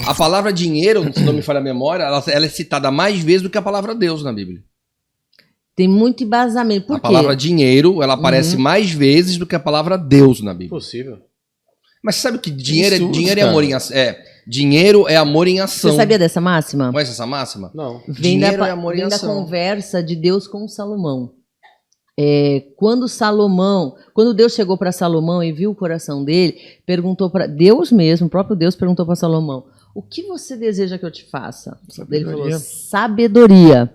A palavra dinheiro, se não me falha a memória, ela é citada mais vezes do que a palavra Deus na Bíblia. Tem muito embasamento. Por quê? A palavra dinheiro, ela aparece mais vezes do que a palavra Deus na Bíblia. Possível. Mas você sabe que dinheiro é amor em ação. Dinheiro é amor em ação. Você sabia dessa máxima? Conhece essa máxima? Não. Dinheiro é amor em Vem da ação. conversa de Deus com Salomão. Quando Deus chegou para Salomão e viu o coração dele, perguntou para Deus mesmo, o próprio Deus perguntou para Salomão: o que você deseja que eu te faça? Ele falou: sabedoria.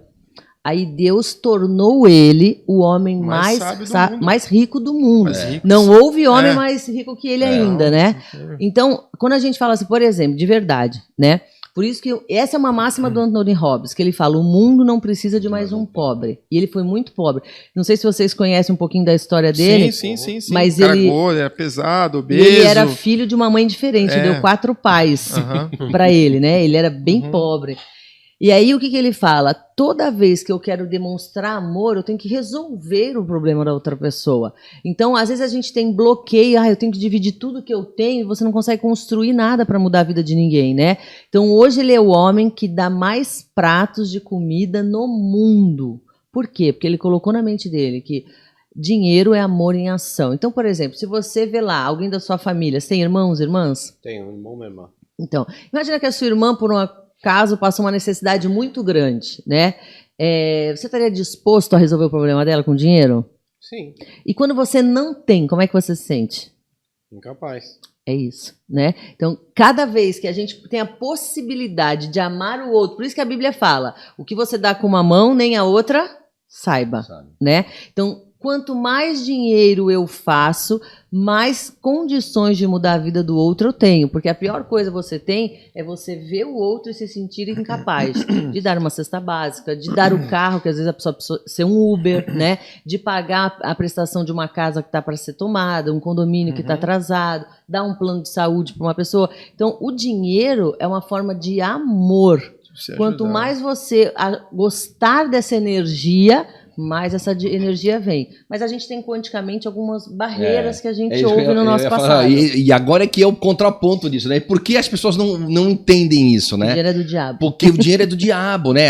Aí Deus tornou ele o homem mais rico do mundo. Não houve homem mais rico que ele ainda, né? Então, quando a gente fala assim, por exemplo, de verdade, né? Por isso que essa é uma máxima do Anthony Robbins, que ele fala: o mundo não precisa de mais um pobre. E ele foi muito pobre. Não sei se vocês conhecem um pouquinho da história dele. Sim. Mas ele era pesado, obeso. Ele era filho de uma mãe diferente, deu 4 pais para ele, né? Ele era bem pobre. E aí o que ele fala? Toda vez que eu quero demonstrar amor, eu tenho que resolver o problema da outra pessoa. Então, às vezes a gente tem bloqueio, eu tenho que dividir tudo que eu tenho, e você não consegue construir nada para mudar a vida de ninguém, né? Então, hoje ele é o homem que dá mais pratos de comida no mundo. Por quê? Porque ele colocou na mente dele que dinheiro é amor em ação. Então, por exemplo, se você vê lá alguém da sua família, você tem irmãos, irmãs? Tenho um irmão e uma irmã. Então, imagina que a sua irmã, por uma caso passou uma necessidade muito grande, né? Você estaria disposto a resolver o problema dela com dinheiro? Sim. E quando você não tem, como é que você se sente? Incapaz. É isso, né? Então, cada vez que a gente tem a possibilidade de amar o outro, por isso que a Bíblia fala: o que você dá com uma mão, nem a outra saiba, né? Então, quanto mais dinheiro eu faço, mais condições de mudar a vida do outro eu tenho. Porque a pior coisa que você tem é você ver o outro e se sentir incapaz de dar uma cesta básica, de dar o carro, que às vezes a pessoa precisa ser um Uber, né? De pagar a prestação de uma casa que está para ser tomada, um condomínio que está atrasado, dar um plano de saúde para uma pessoa. Então, o dinheiro é uma forma de amor. Quanto mais você gostar dessa energia, mais essa energia vem. Mas a gente tem quanticamente algumas barreiras que a gente ouve no nosso passado. E agora é que é o contraponto disso, né? Por que as pessoas não entendem isso, né? O dinheiro é do diabo. Porque o dinheiro é do diabo, né?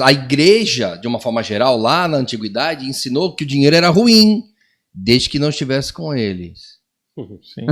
A igreja, de uma forma geral, lá na antiguidade, ensinou que o dinheiro era ruim, desde que não estivesse com eles. Sim.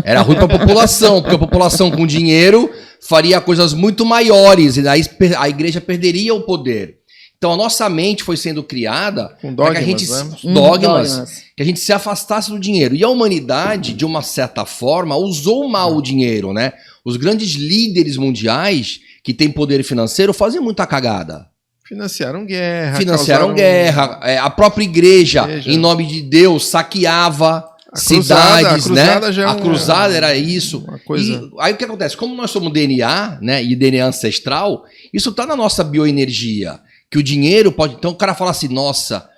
Era ruim para a população, porque a população com dinheiro faria coisas muito maiores, e daí a igreja perderia o poder. Então a nossa mente foi sendo criada para que a gente que a gente se afastasse do dinheiro. E a humanidade, de uma certa forma, usou mal o dinheiro, né? Os grandes líderes mundiais que têm poder financeiro fazem muita cagada. Financiaram guerra. A própria igreja, em nome de Deus, saqueava cidades, né? A cruzada era isso. E aí o que acontece? Como nós somos DNA, né? E DNA ancestral, isso está na nossa bioenergia. Que o dinheiro pode... Então o cara fala assim, nossa,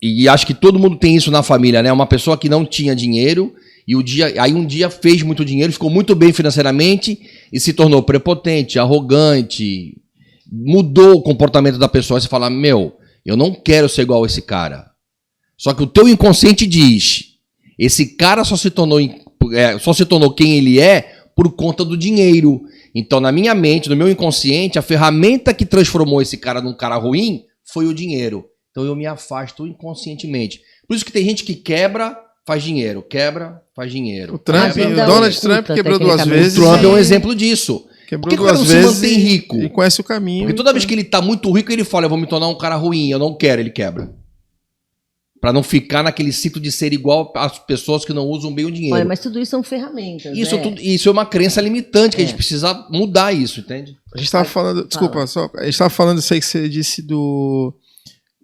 e acho que todo mundo tem isso na família, né? Uma pessoa que não tinha dinheiro e aí um dia fez muito dinheiro, ficou muito bem financeiramente e se tornou prepotente, arrogante, mudou o comportamento da pessoa. Você fala, eu não quero ser igual a esse cara. Só que o teu inconsciente diz, esse cara só se tornou quem ele é por conta do dinheiro. Então, na minha mente, no meu inconsciente, a ferramenta que transformou esse cara num cara ruim foi o dinheiro. Então, eu me afasto inconscientemente. Por isso que tem gente que quebra, faz dinheiro. Quebra, faz dinheiro. O Donald Trump quebrou 2 vezes. O Trump é um exemplo disso. Quebrou 2 vezes se mantém rico? E conhece o caminho. Porque toda vez que ele tá muito rico, ele fala, eu vou me tornar um cara ruim. Eu não quero, ele quebra. Para não ficar naquele ciclo de ser igual às pessoas que não usam bem o dinheiro. Olha, mas tudo isso são ferramentas, isso é uma crença limitante, que a gente precisa mudar isso, entende? A gente estava falando... Desculpa, a gente estava falando isso aí que você disse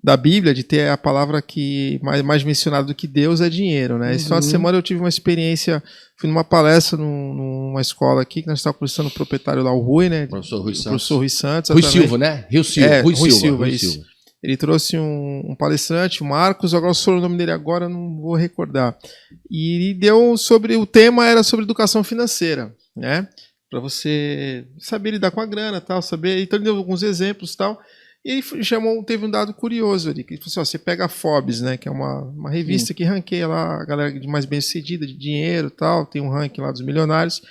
da Bíblia, de ter a palavra que mais mencionada do que Deus é dinheiro, né? Esse final de semana eu tive uma experiência, fui numa palestra numa escola aqui, que nós estávamos conversando com o proprietário lá, o Rui, né? Professor Rui Santos. Rui Silva, né? Rui Silva. Ele trouxe um palestrante, o Marcos, agora sou o nome dele agora, não vou recordar. E ele deu o tema era sobre educação financeira, né? Para você saber lidar com a grana, tal, saber. Então ele deu alguns exemplos, tal. E ele teve um dado curioso ali, que ele falou assim, você pega a Forbes, né, que é uma revista que ranqueia lá a galera de mais bem-sucedida de dinheiro, tal, tem um ranking lá dos milionários.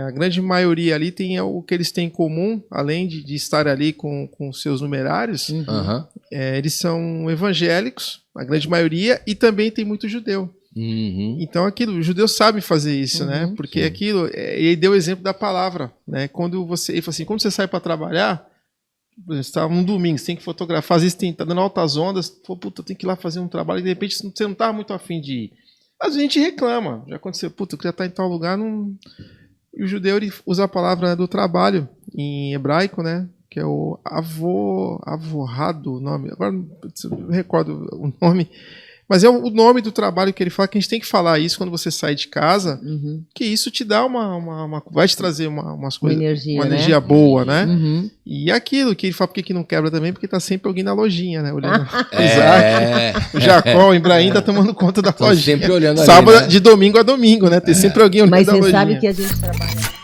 a grande maioria ali tem o que eles têm em comum, além de estar ali com seus numerários, eles são evangélicos, a grande maioria, e também tem muito judeu. Então os judeus sabem fazer isso, né? Porque ele deu o exemplo da palavra, né? Ele falou assim, quando você sai para trabalhar, você está um domingo, você tem que fotografar, às vezes tá dando altas ondas, puta, tem que ir lá fazer um trabalho, e de repente você não tá muito afim de ir. Às vezes a gente reclama, já aconteceu, puta, eu queria estar em tal lugar, não... E o judeu, ele usa a palavra do trabalho, em hebraico, né? Que é o avorrado, o nome, agora não recordo o nome, mas é o nome do trabalho que ele fala, que a gente tem que falar isso quando você sai de casa, que isso te dá vai te trazer umas coisas, uma energia boa, né? E aquilo que ele fala, por que não quebra também? Porque tá sempre alguém na lojinha, né? Olhando Isaac, o Jacó, o Ibrahim tá tomando conta da lojinha. Sempre olhando sábado, ali, né? De domingo a domingo, né? Tem sempre alguém olhando Mas da lojinha. Mas você sabe que a gente trabalha